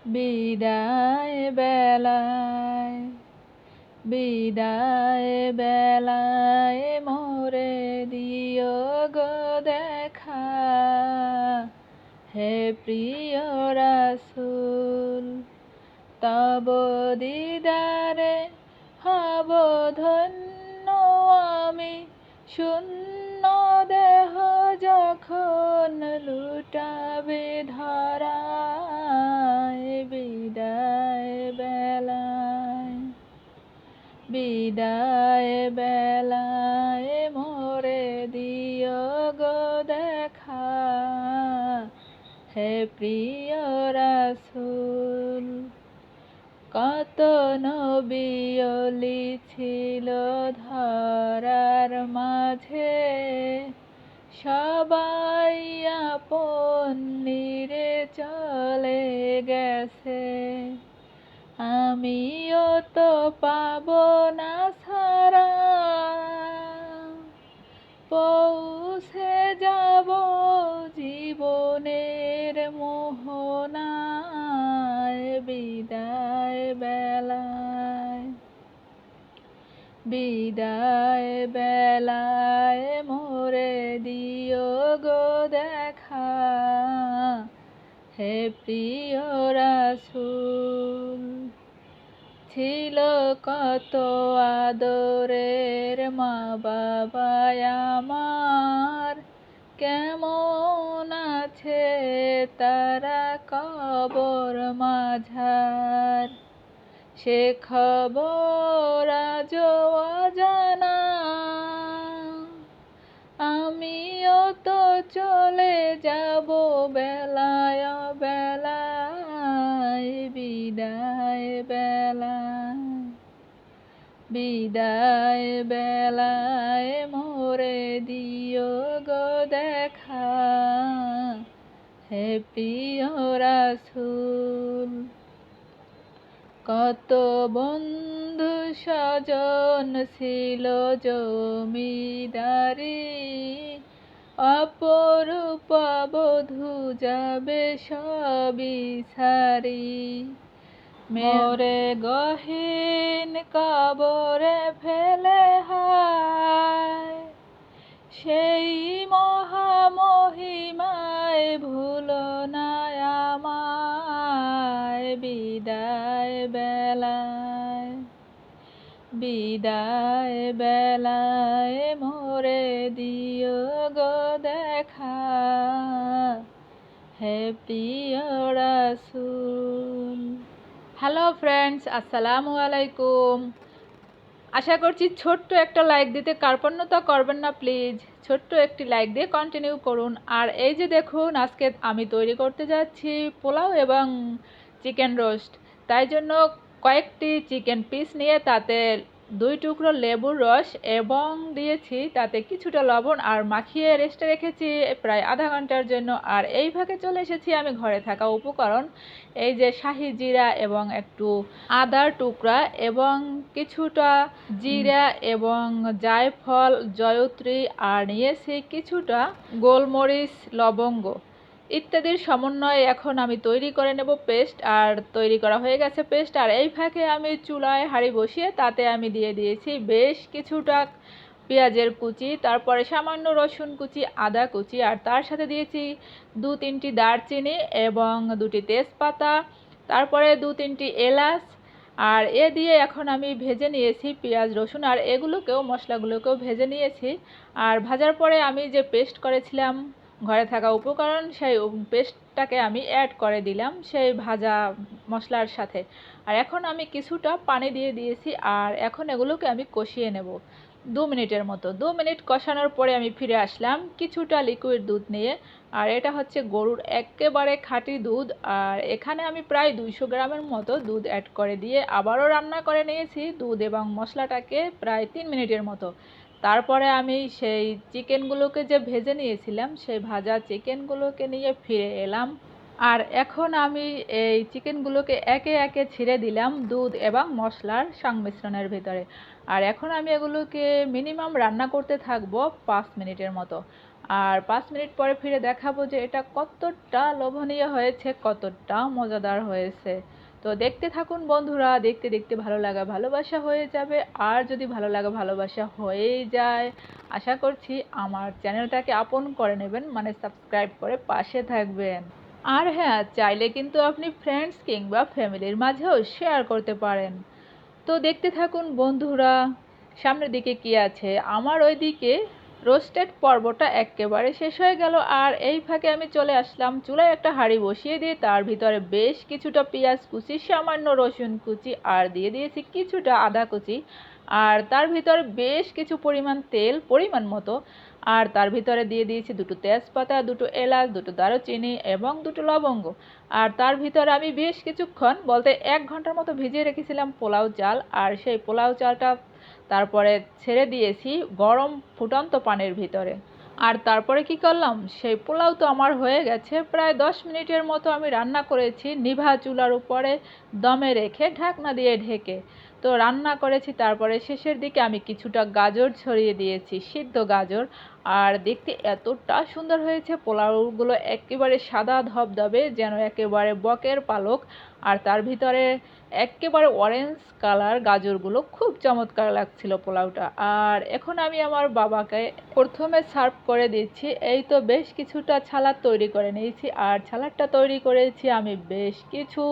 বিদায় বেলায় বিদায় বেলায় মোরে দিও গো দেখা, হে প্রিয় রাসূল। তব দিদারে হব ধন্য আমি, শূন্য দেহ যখন লুটাবে ধরায়। বিদায় বেলায় বিদায় বেলায় মোরে দিও গো দেখা, হে প্রিয় রাসূল। কত নবী ওলি ছিল ধরার মাঝে, সবাই আপন নিরে চলে গেছে। আমিও তো পাব না ছাড়া, পৌঁছে যাব জীবনের মোহনায়। বিদায় বেলায় বিদায় বেলায় মোরে দিও গো দেখা, হে প্রিয় রাসূল। ছিল কত আদরের মা বাবা আমার, কেমন আছে তারা কবর মাঝার। সে খবর আজও অজানা, আমিও তো চলে যাব বেলায় বেলায়। বিদায় বেলায় বিদায় বেলায় মোরে দিও গো দেখা, হে প্রিয় রাসূল। কত বন্ধু স্বজন ছিল জমিদারি, অপরূপা বধূ যাবে সবই ছাড়ি। মোরে গহীন কবরে ফেলে হায়, সেই মহামহিমায় ভুলো না আমায়। বিদায় বেলায় বিদায় বেলায় মোরে দিও গো দেখা, হে প্রিয় রাসূল। হ্যালো ফ্রেন্ডস, আসসালামু আলাইকুম। আশা করছি ছোট্ট একটা লাইক দিতে কার্পণ্যতা করবেন না প্লিজ। ছোট্ট একটি লাইক দিয়ে কন্টিনিউ করুন। আর এই যে দেখুন, আজকে আমি তৈরি করতে যাচ্ছি পোলাও এবং চিকেন রোস্ট। তাই জন্য কয়েকটি চিকেন পিস নিয়ে তাতে 2 টুকরো লেবুর রস এবং দিয়েছি তাতে কিছুটা লবণ, আর মাখিয়ে রেস্টে রেখেছি প্রায় আধা ঘন্টার জন্য। আর এই ভাগে চলে এসেছি আমি ঘরে থাকা উপকরণ, এই যে শাহি জিরা এবং একটু আদার টুকরা এবং কিছুটা জিরা এবং জায়ফল, জয়ত্রী, আর নিয়েছি কিছুটা গোলমরিচ, লবঙ্গ ইত্যাদির সমন্বয়ে এখন আমি তৈরি করে নেব পেস্ট। আর তৈরি করা হয়ে গেছে পেস্ট। আর এই ফাঁকে আমি চুলায় হাঁড়ি বসিয়ে তাতে আমি দিয়ে দিয়েছি বেশ কিছুটা পেঁয়াজের কুচি, তারপরে সামান্য রসুন কুচি, আদা কুচি, আর তার সাথে দিয়েছি 2-3টি দারচিনি এবং 2টি তেজপাতা, তারপরে 2-3টি এলাচ। আর এ দিয়ে এখন আমি ভেজে নিয়েছি পেঁয়াজ রসুন, আর এগুলোকেও মশলাগুলোকেও ভেজে নিয়েছি। আর ভাজার পরে আমি যে পেস্ট করেছিলাম ঘরে থাকা উপকরণ, সেই পেস্টটাকে আমি অ্যাড করে দিলাম সেই ভাজা মশলার সাথে। আর এখন আমি কিছুটা পানি দিয়ে দিয়েছি। আর এখন এগুলোকে আমি কষিয়ে নেব 2 মিনিটের মতো। 2 মিনিট কষানোর পরে আমি ফিরে আসলাম কিছুটা লিকুইড দুধ নিয়ে। আর এটা হচ্ছে গরুর একেবারে খাঁটি দুধ। আর এখানে আমি প্রায় 200 গ্রামের মতো দুধ অ্যাড করে দিয়ে আবারও রান্না করে নিয়েছি দুধ এবং মশলাটাকে প্রায় 3 মিনিটের মতো। তারপরে আমি সেই চিকেনগুলোকে যে ভেজে নিয়েছিলাম সেই ভাজা চিকেনগুলোকে নিয়ে ফিরে এলাম। আর এখন আমি এই চিকেনগুলোকে একে একে ছেড়ে দিলাম দুধ এবং মশলার সংমিশ্রণের ভিতরে। আর এখন আমি এগুলোকে মিনিমাম রান্না করতে থাকবো 5 মিনিটের মতো। আর 5 মিনিট পরে ফিরে দেখাবো যে এটা কতটা লোভনীয় হয়েছে, কতটা মজাদার হয়েছে। তো দেখতে থাকুন বন্ধুরা, দেখতে দেখতে ভালো লাগা ভালোবাসা হয়ে যাবে। আর যদি ভালো লাগা ভালোবাসা হয়েই যায়, আশা করছি আমার চ্যানেলটাকে আপন করে নেবেন, মানে সাবস্ক্রাইব করে পাশে থাকবেন। আর হ্যাঁ, চাইলে কিন্তু আপনি ফ্রেন্ডস কিংবা ফ্যামিলির মাঝেও শেয়ার করতে পারেন। তো দেখতে থাকুন বন্ধুরা, সামনের দিকে কি আছে। আমার ওইদিকে রোস্টেড পর্বটা একেবারে শেষ হয়ে গেল, আর এই ফাঁকে আমি চলে আসলাম চুলায় একটা হাঁড়ি বসিয়ে দিয়ে তার ভিতরে বেশ কিছুটা পেঁয়াজ কুচি, সামান্য রসুন কুচি, আর দিয়ে দিয়েছি কিছুটা আদা কুচি, আর তার ভিতরে বেশ কিছু পরিমাণ তেল পরিমাণ মতো, আর তার ভিতরে দিয়ে দিয়েছি দুটো তেজপাতা, দুটো এলাচ, দুটো দারুচিনি এবং দুটো লবঙ্গ। আর তার ভিতরে আমি বেশ কিছুক্ষণ বলতে 1 ঘন্টার মতো ভিজিয়ে রেখেছিলাম পোলাও চাল, আর সেই পোলাও চালটা তারপরে ছেড়ে দিয়েছি গরম ফুটন্ত পানির ভিতরে। আর তারপরে কি করলাম, সেই পোলাও তো আমার হয়ে গেছে, প্রায় 10 মিনিটের মতো আমি রান্না করেছি নিভা চুলার উপরে দমে রেখে, ঢাকনা দিয়ে ঢেকে। তো রান্না করেছি, তারপরে শেষের দিকে আমি কিছুটা গাজর ছড়িয়ে দিয়েছি, সিদ্ধ গাজর। আর দেখতে এতটা সুন্দর হয়েছে, পোলাওগুলো একেবারে সাদা ধবধবে যেন একেবারে বকের পালক, আর তার ভিতরে একেবারে অরেঞ্জ কালার গাজরগুলো, খুব চমৎকার লাগছিল পোলাওটা। আর এখন আমি আমার বাবাকে প্রথমে সার্ভ করে দিচ্ছি। এই তো বেশ কিছুটা ছালাদ তৈরি করে নিয়েছি, আর ছালাদটা তৈরি করেছি আমি বেশ কিছু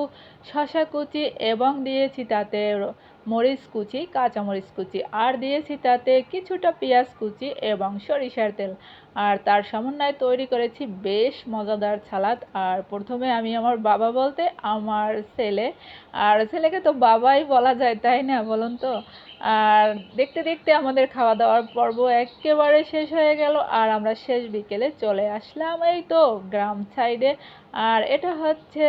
শসা কুচি এবং দিয়েছি তাতে মরিচ কুচি, কাঁচা মরিচ কুচি, আর দিয়েছি তাতে কিছুটা পেঁয়াজ কুচি এবং সরিষার তেল। আর তার সমন্বয়ে তৈরি করেছি বেশ মজাদার ছালাদ। আর প্রথমে আমি আমার বাবা বলতে আমার ছেলে, আর ছেলেকে তো বাবাই বলা যায় তাই না, বলুন তো। আর দেখতে দেখতে আমাদের খাওয়া দাওয়ার পর্ব একেবারে শেষ হয়ে গেল, আর আমরা শেষ বিকেলে চলে আসলাম এই তো গ্রাম সাইডে। আর এটা হচ্ছে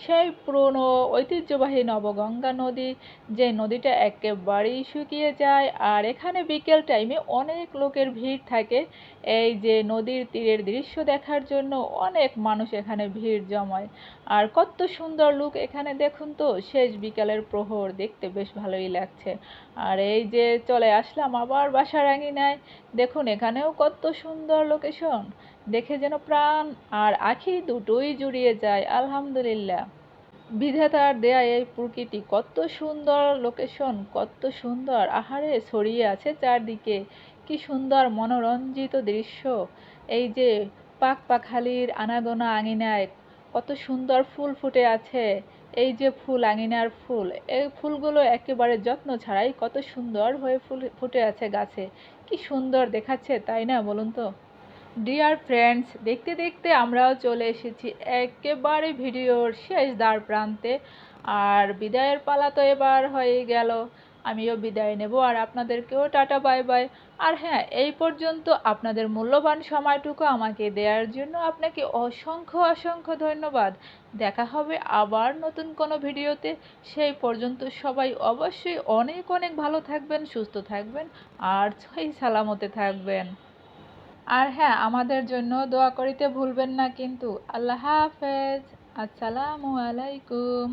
সেই পুরনো ঐতিহ্যবাহী নবগঙ্গা নদী, যে নদীটা একেবারেই শুকিয়ে যায়। আর এখানে বিকেল টাইমে অনেক লোকের ভিড় থাকে, এই যে নদীর তীরের দৃশ্য দেখার জন্য অনেক মানুষ এখানে ভিড় জমায়। আর কত সুন্দর লুক এখানে, দেখুন তো, শেষ বিকালের প্রহর দেখতে বেশ ভালোই লাগছে। আর এই যে চলে আসলাম আবার বাসার আঙিনায়, দেখুন এখানেও কত সুন্দর লোকেশন, দেখে যেন প্রাণ আর আঁখি দুটোই জুড়িয়ে যায়। আলহামদুলিল্লাহ, বিধাতার দেয়া এই প্রকৃতি, কত সুন্দর লোকেশন, কত সুন্দর আহারে ছড়িয়ে আছে চারদিকে, কি সুন্দর মনোরঞ্জিত দৃশ্য। এই যে পাখপাখালির আনাগোনা আঙিনায় কত সুন্দর ফুল ফুটে আছে, এই যে ফুল, আঙিনার ফুল, এই ফুলগুলো একেবারে যত্ন ছাড়াই কত সুন্দর হয়ে ফুল ফুটে আছে গাছে, কি সুন্দর দেখাচ্ছে তাই না, বলুন তো। ডিয়ার ফ্রেন্ডস, দেখতে দেখতে আমরাও চলে এসেছি একেবারে ভিডিওর শেষ দ্বার প্রান্তে। আর বিদায়ের পালা তো এবার হয়ে গেল, আমিও বিদায় নেব, আর আপনাদেরকেও টাটা বাই বাই। আর হ্যাঁ, এই পর্যন্ত আপনাদের মূল্যবান সময়টুকু আমাকে দেওয়ার জন্য আপনাকে অসংখ্য অসংখ্য ধন্যবাদ। দেখা হবে আবার নতুন কোনো ভিডিওতে। সেই পর্যন্ত সবাই অবশ্যই অনেক অনেক ভালো থাকবেন, সুস্থ থাকবেন, আর সহি সালামতে থাকবেন। আর হ্যাঁ, আমাদের জন্য দোয়া করিতে ভুলবেন না কিন্তু। আল্লাহ হাফেজ। আসসালামু আলাইকুম।